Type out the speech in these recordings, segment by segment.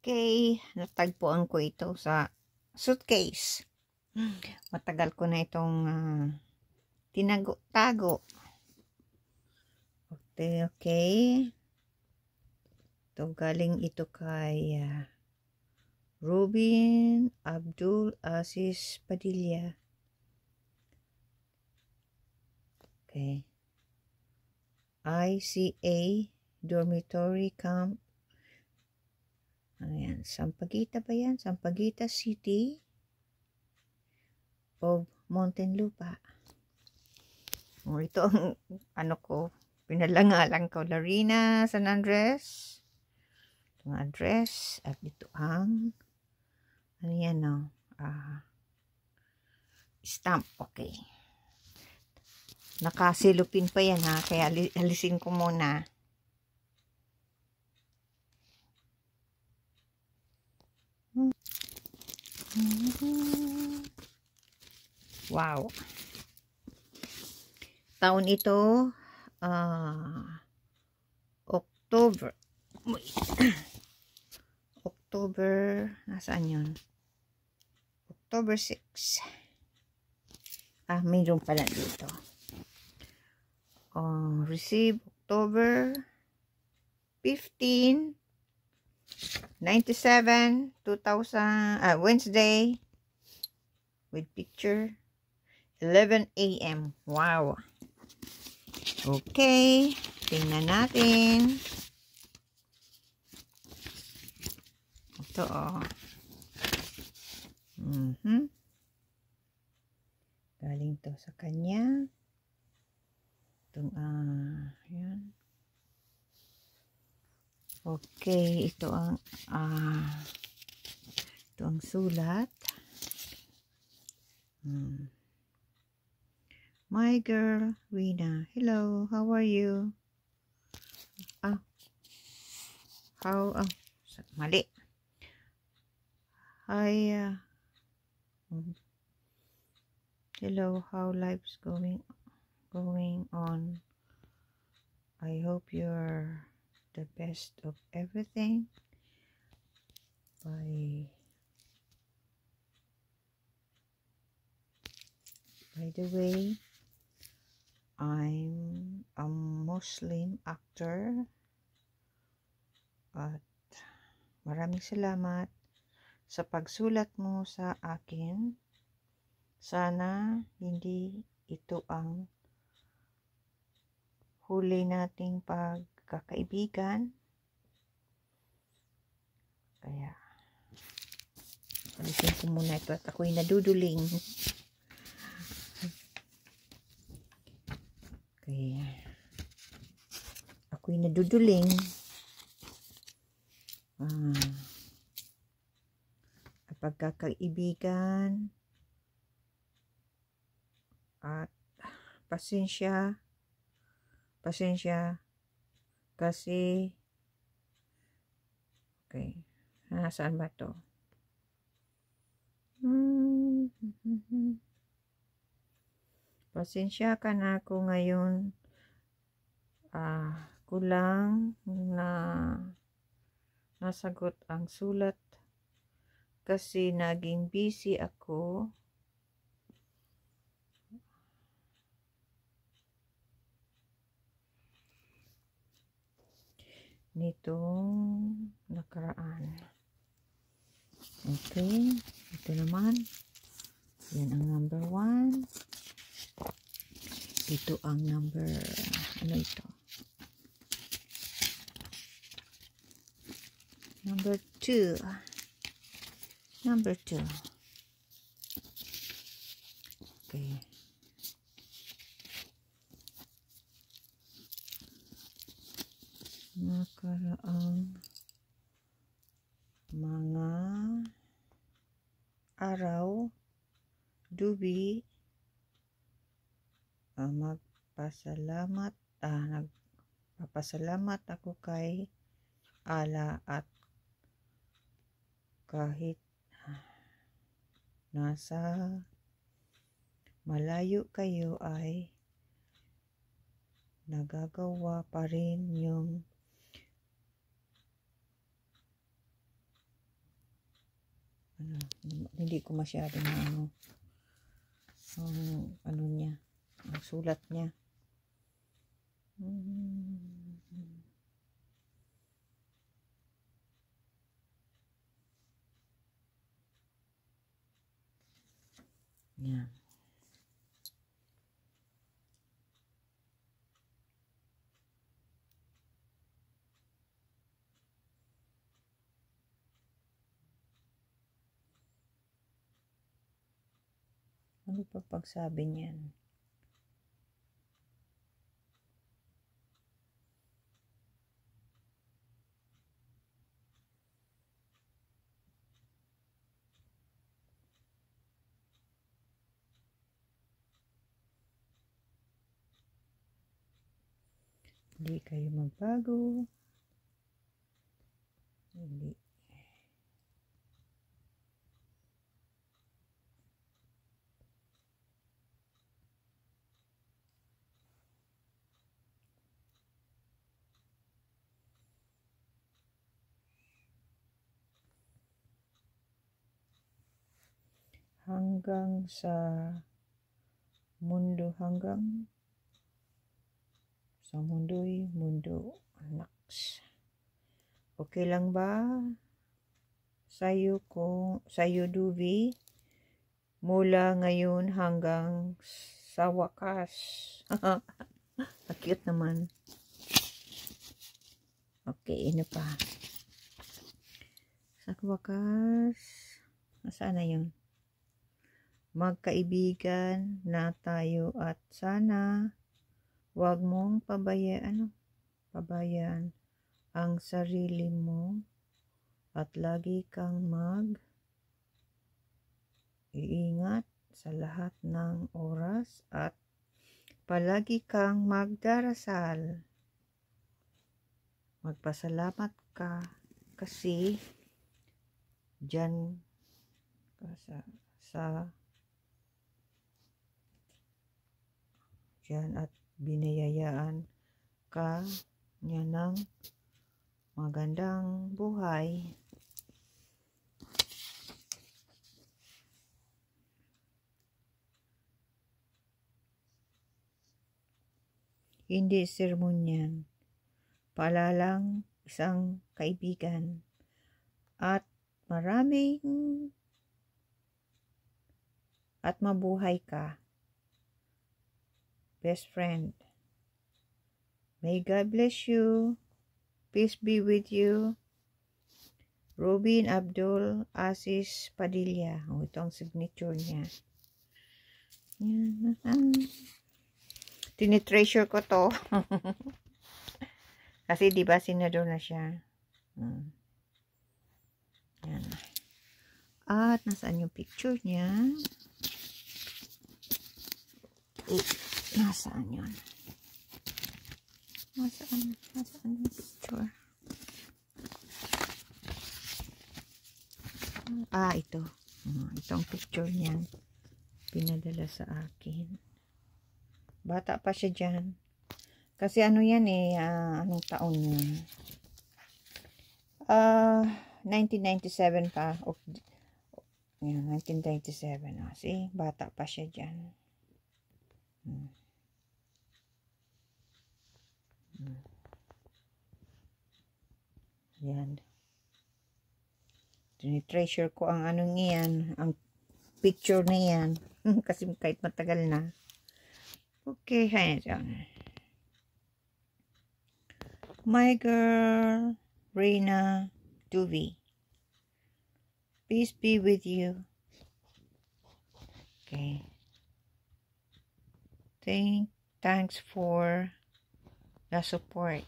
Okay, natagpuan ko ito sa suitcase. Matagal ko na itong tinago-tago. Okay. Ito galing ito kay Rubin Abdul Aziz Padilla. Okay. ICA Dormitory Camp. Ano yan? Sampaguita ba yan? Sampaguita City of Muntinlupa. Ito ang ano ko, pinalangalan ko, Larina San Andres. Itong address. At ito ang ano yan, no? Stamp. Okay. Nakasilupin pa yan, ha? Kaya alisin ko muna. Wow. Taon ito, October. October, nasaan yun? October 6. Mayroon pala dito. Receive October 15, 97, 2000, Wednesday, with picture, 11 a.m. Wow. Okay. Tingnan natin. Ito, Galing to sa kanya. Itong, yan. Okay. Ito ang sulat. My girl, Rina. Hello, how are you? Mali. Hi, hello, how life's going on? I hope you're the best of everything. By the way, I'm a Muslim actor at maraming salamat sa pagsulat mo sa akin. Sana hindi ito ang huli nating pagkakaibigan. Kaya alisin ko muna ito at ako'y naduduling. Kaya ako'y naduduling. Pagkakaibigan at pasensya kasi okay, saan ba to? Pasensya ka na ako ngayon, kulang na nasagot ang sulat kasi naging busy ako nitong nakaraan. Okay, ito naman. Yan ang number 1. Ito ang number, ano ito? Number 2. Number 2. Okay. Nakaraang mga araw, Dubi, nagpapasalamat ako kay Allah at kahit nasa malayo kayo ay nagagawa pa rin yung hindi ko masyadong ano niya, ang sulat niya. Yan. Ano pa pagsabi niyan? Hindi kayo magbago. Hindi. Hanggang sa mundo, hanggang sa mundo'y mundo, anaks. Okay lang ba sa'yo Duvi? Mula ngayon hanggang sa wakas. Cute naman. Okay, ano pa? Sa wakas, nasaan na yun? Magkaibigan na tayo at sana wag mong pabayaan ang sarili mo at lagi kang iingat sa lahat ng oras at palagi kang magdarasal. Magpasalamat ka kasi dyan dyan at binayayaan ka niya ng magandang buhay. Hindi sermon yan. Paalalang isang kaibigan at mabuhay ka. Best friend. May God bless you. Peace be with you. Robin Abdul Aziz Padilla. Ito ang signature niya. Tinitreasure ko to. Kasi diba senador na siya. Yan. At nasaan yung picture niya? Nasaan yun? Nasaan yung picture? Ito. Itong picture niyan. Pinadala sa akin. Bata pa siya dyan. Kasi ano yan anong taon yun? 1997 pa. Yan, 1997. See? Bata pa siya dyan. Yan. Tinitreasure ko ang anong yan. Ang picture na yan. Kasi kahit matagal na. Okay, yan. My girl, Reina Duvi. Peace be with you. Okay. Thanks for the support.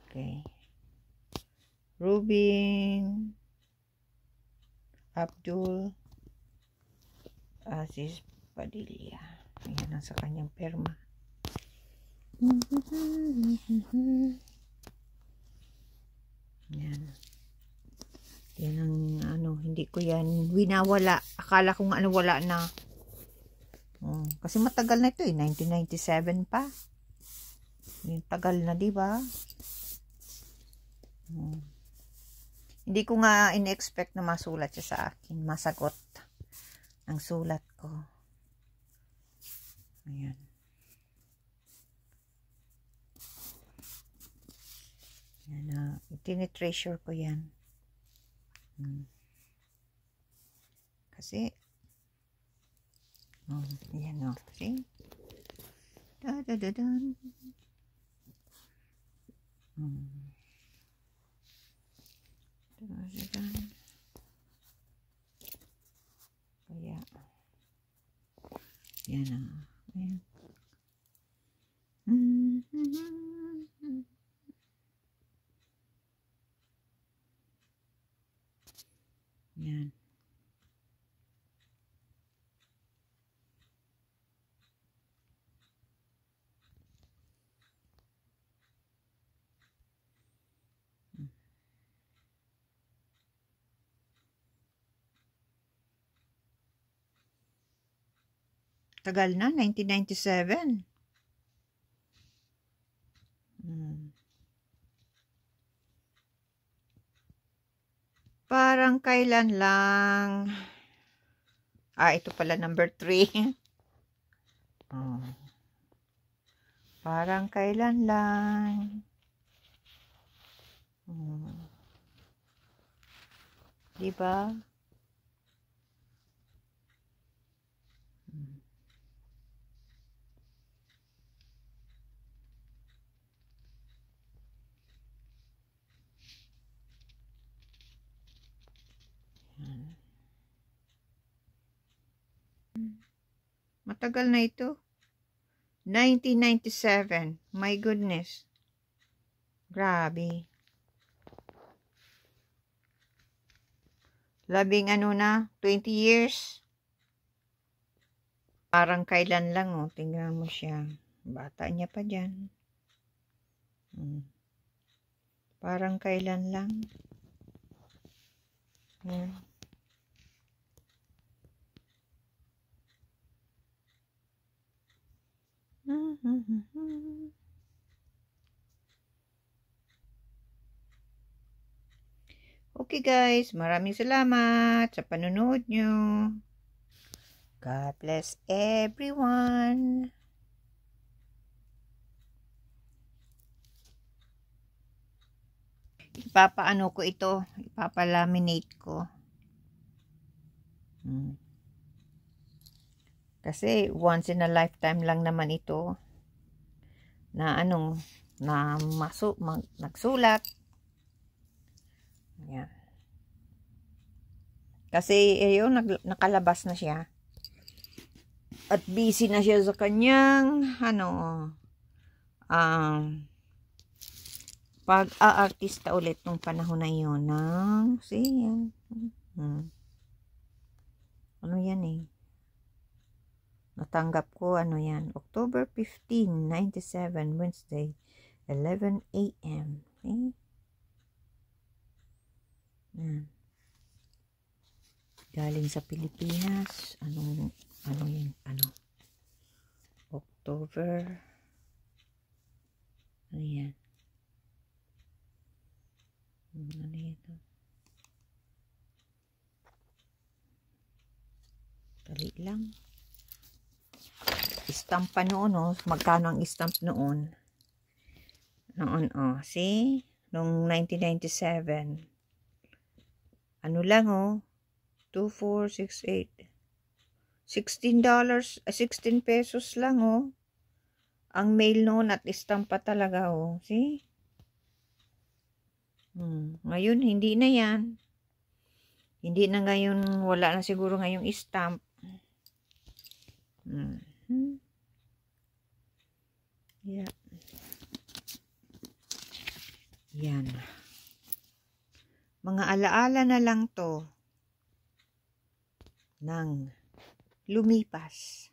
Okay. Rubin Abdul Aziz Padilla. Ayan ang sa kanyang perma. Yan. Yan ang hindi ko yan winawala. Akala ko nga wala na. Kasi matagal na ito 1997 pa. Yung tagal na, di ba? Hindi ko nga in-expect na masulat siya sa akin. Masagot ang sulat ko. Ayan. Yan na. Tinitreasure ko yan. Kasi, yan o. See? Da-da-da-dan. Da-da-da-dan. Kaya, yan o. Ayan. Yan. Tagal na, 1997. Parang kailan lang. Ito pala number 3. Parang kailan lang. Diba? Matagal na ito. 1997. My goodness. Grabe. Labing 20 years. Parang kailan lang, oh. Tingnan mo siya. Bata niya pa dyan. Parang kailan lang. Okay guys, maraming salamat sa panonood nyo. God bless everyone. Ipapaano ko ito, ipapalaminate ko. Kasi once in a lifetime lang naman ito na nagsulat. Yan. Kasi nakalabas na siya. At busy na siya sa kanyang pag-aartista ulit nung panahon na yun yan. Ano yan eh? Natanggap ko yan. October 15, 97, Wednesday, 11 a.m. Okay? Yan. Galing sa Pilipinas. Ano yan? October. Ano yan? Ano ito? Dali lang. Stamp pa noon, magkano ang stamp noon? See? Noong 1997. Ano lang, 2468. $16, 16 pesos lang, ang mail noon at stamp pa talaga, see? Ngayon, hindi na yan. Hindi na ngayon, wala na siguro ngayong stamp. Yeah. Yan. Mga alaala na lang to ng lumipas.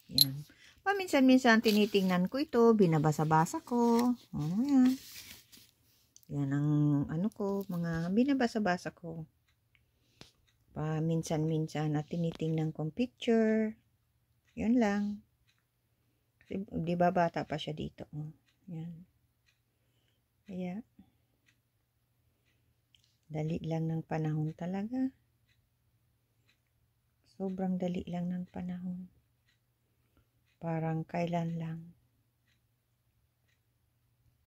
Yan. Paminsan-minsan tinitingnan ko ito, binabasa-basa ko. Yan. Yan ang mga binabasa-basa ko. Paminsan-minsan at tinitingnan kong picture. Yan lang. Kasi, di ba bata pa siya dito? Yan. Kaya, Dali lang ng panahon talaga. Sobrang dali lang ng panahon. Parang kailan lang.